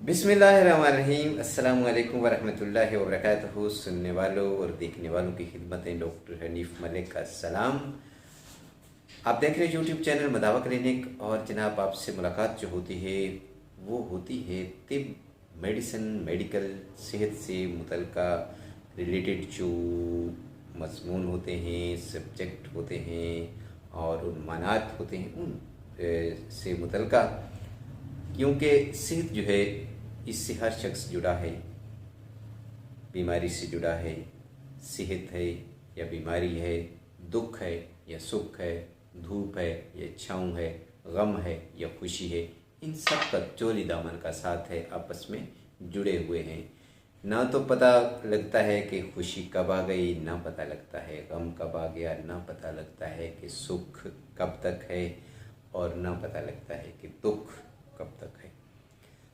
बिस्मिल्लाहिर्रहमानिर्रहीम। अस्सलामु अलैकुम वरहमतुल्लाहि वबरकातुहू। सुनने वालों और देखने वालों की खिदमत में डॉक्टर हनीफ मलिक का सलाम। आप देख रहे हैं यूट्यूब चैनल मदावा क्लिनिक। और जनाब, आपसे मुलाकात जो होती है वो होती है तिब, मेडिसिन, मेडिकल, सेहत से मुतल्लिका रिलेटेड जो मज़मून होते हैं, सब्जेक्ट होते हैं और उन्मानात होते हैं उन से मुतल्लिका। क्योंकि सेहत जो है, इससे हर शख्स जुड़ा है, बीमारी से जुड़ा है। सेहत है या बीमारी है, दुख है या सुख है, धूप है या छाँव है, गम है या खुशी है, इन सब का चोली दामन का साथ है, आपस में जुड़े हुए हैं। ना तो पता लगता है कि खुशी कब आ गई, ना पता लगता है गम कब आ गया, ना पता लगता है कि सुख कब तक है और ना पता लगता है कि दुख कब तक है।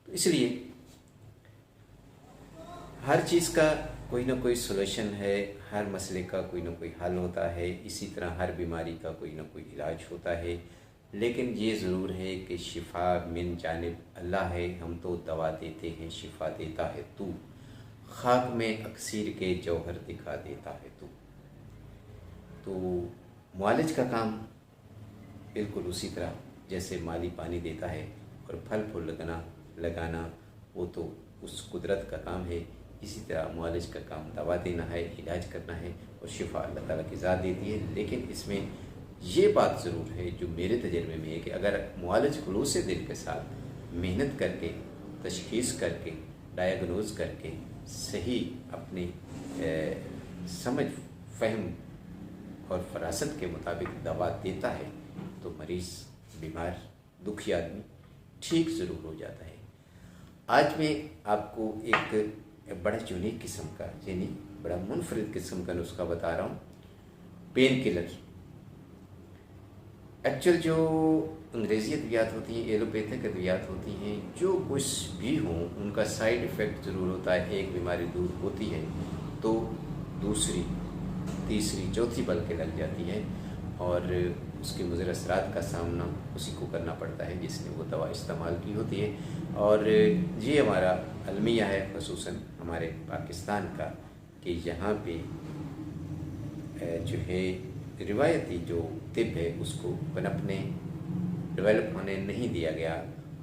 तो इसलिए हर चीज़ का कोई ना कोई सॉल्यूशन है, हर मसले का कोई ना कोई हल होता है। इसी तरह हर बीमारी का कोई ना कोई इलाज होता है। लेकिन ये ज़रूर है कि शिफा मिन जानिब अल्लाह है। हम तो दवा देते हैं, शिफा देता है तू। खाक में अक्सीर के जौहर दिखा देता है तू। तो मुआलिज का काम बिल्कुल उसी तरह जैसे माली पानी देता है और फल फूल लगाना वो तो उस कुदरत का काम है। इसी तरह मुआलिज का काम दवा देना है, इलाज करना है, और शिफा अल्लाह ताला की ज़ात देती है। लेकिन इसमें ये बात ज़रूर है जो मेरे तजर्बे में है कि अगर मुआलिज खुलूस से दिल के साथ मेहनत करके, तशखीस करके, डायग्नोज करके, सही अपनी समझ, फहम और फरासत के मुताबिक दवा देता है तो मरीज़, बीमार, दुखी आदमी ठीक ज़रूर हो जाता है। आज मैं आपको एक बड़ा यूनिक किस्म का, यानी बड़ा मुनफरिद किस्म का नुस्खा बता रहा हूँ, पेन किलर। एक्चुअल जो अंग्रेज़ी अद्वियात होती हैं, एलोपैथिक अद्वियात होती हैं, जो कुछ भी हों उनका साइड इफ़ेक्ट ज़रूर होता है। एक बीमारी दूर होती है तो दूसरी, तीसरी, चौथी बल्कि लग जाती है और उसके मुज़र असरात का सामना उसी को करना पड़ता है जिसने वो दवा इस्तेमाल की होती है। और ये हमारा अलमिया है, ख़ुसूसन हमारे पाकिस्तान का, कि यहाँ पे जो है रिवायती जो तिब है उसको पनपने, डेवलप होने नहीं दिया गया।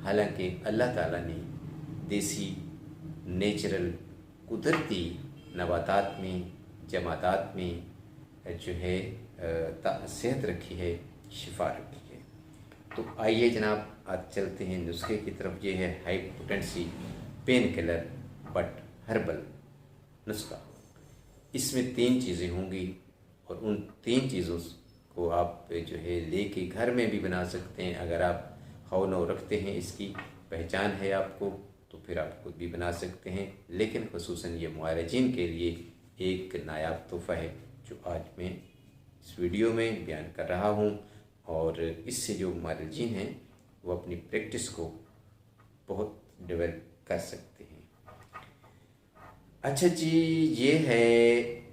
हालांकि अल्लाह ताला ने देसी, नेचुरल, कुदरती नबातात में, जमातात में जो है सेहत रखी है, शिफा रखी है। तो आइए जनाब, आज चलते हैं नुस्खे की तरफ। ये है high potency pain killer but herbal नुस्खा। इसमें 3 चीज़ें होंगी और उन 3 चीज़ों को आप जो है लेके घर में भी बना सकते हैं। अगर आप खौनो रखते हैं, इसकी पहचान है आपको, तो फिर आप खुद भी बना सकते हैं। लेकिन ख़ुसूसन ये मुआलजीन के लिए एक नायाब तोहफ़ा है जो आज मैं इस वीडियो में बयान कर रहा हूँ। और इससे जो मुआलजीन हैं वो अपनी प्रैक्टिस को बहुत डेवलप कर सकते हैं। अच्छा जी, ये है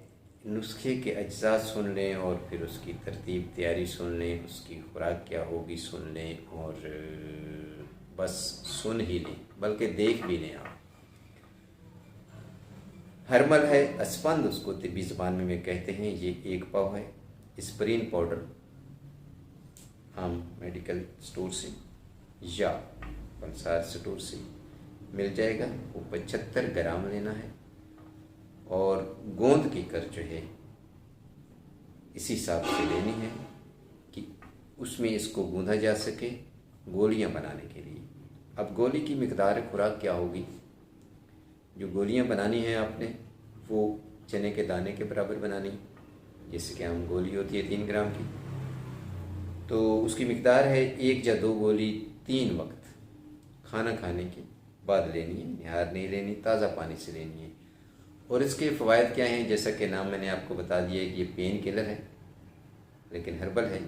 नुस्खे के अज्जा सुन लें और फिर उसकी तरतीब तैयारी सुन लें, उसकी खुराक क्या होगी सुन लें, और बस सुन ही लें बल्कि देख भी लें आप। हरमल है, अस्पंद उसको तिब्बी ज़बान में कहते हैं। ये 1 पाव है। एस्पिरिन पाउडर आम मेडिकल स्टोर से या पंसार स्टोर से मिल जाएगा। वो 75 ग्राम लेना है और गोंद की कर जो है इसी हिसाब से लेनी है कि उसमें इसको गूंधा जा सके गोलियां बनाने के लिए। अब गोली की मिकदार खुराक क्या होगी? जो गोलियां बनानी है आपने वो चने के दाने के बराबर बनानी। जैसे कि आम गोली होती है 3 ग्राम की, तो उसकी मिकदार है 1 या 2 गोली 3 वक्त खाना खाने के बाद लेनी है। निहार नहीं लेनी, ताज़ा पानी से लेनी है। और इसके फ़वाइद क्या हैं? जैसा कि नाम मैंने आपको बता दिया कि ये पेन किलर है लेकिन हर्बल है।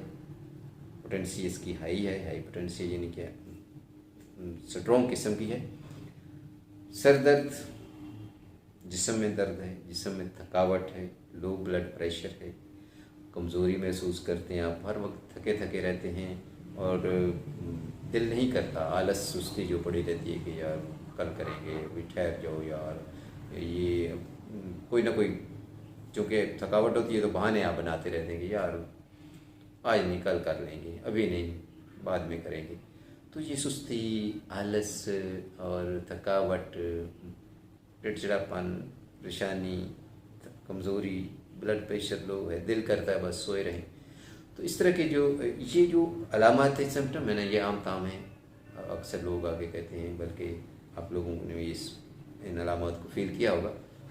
पोटेंसी इसकी हाई है, हाई पोटेंसी यानी कि स्ट्रॉन्ग किस्म की है। सर दर्द, जिस्म में दर्द है, जिस्म में थकावट है, लो ब्लड प्रेशर है, कमज़ोरी महसूस करते हैं आप, हर वक्त थके थके रहते हैं और दिल नहीं करता, आलस सुस्ती जो पड़ी रहती है कि यार कल करेंगे, अभी ठहर जाओ यार, ये कोई ना कोई, चूँकि थकावट होती है तो बहाने आप बनाते रहते हैं कि यार आज नहीं, कल कर लेंगे, अभी नहीं, बाद में करेंगे। तो ये सुस्ती, आलस और थकावट, चिड़चिड़ापन, परेशानी, कमज़ोरी, ब्लड प्रेशर लो है, दिल करता है बस सोए रहें, तो इस तरह के ये जो अलामात है, सिम्टम है ना, ये आम ताम है, अक्सर लोग आगे कहते हैं, बल्कि आप लोगों ने इन अलामात को फील किया होगा।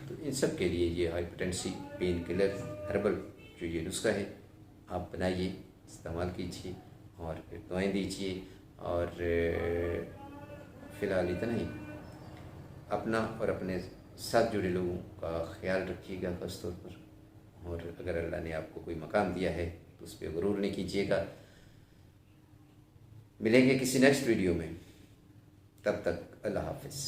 तो इन सब के लिए ये हाइपरटेंसिव पेन किलर हर्बल जो ये नुस्खा है, आप बनाइए, इस्तेमाल कीजिए और फिर दवाएँ दीजिए। और फ़िलहाल इतना ही, अपना और अपने साथ जुड़े लोगों का ख्याल रखिएगा ख़ास तौर पर, और अगर अल्लाह ने आपको कोई मकाम दिया है तो उस पर गुरूर नहीं कीजिएगा। मिलेंगे किसी नेक्स्ट वीडियो में, तब तक अल्लाह हाफ़िज़।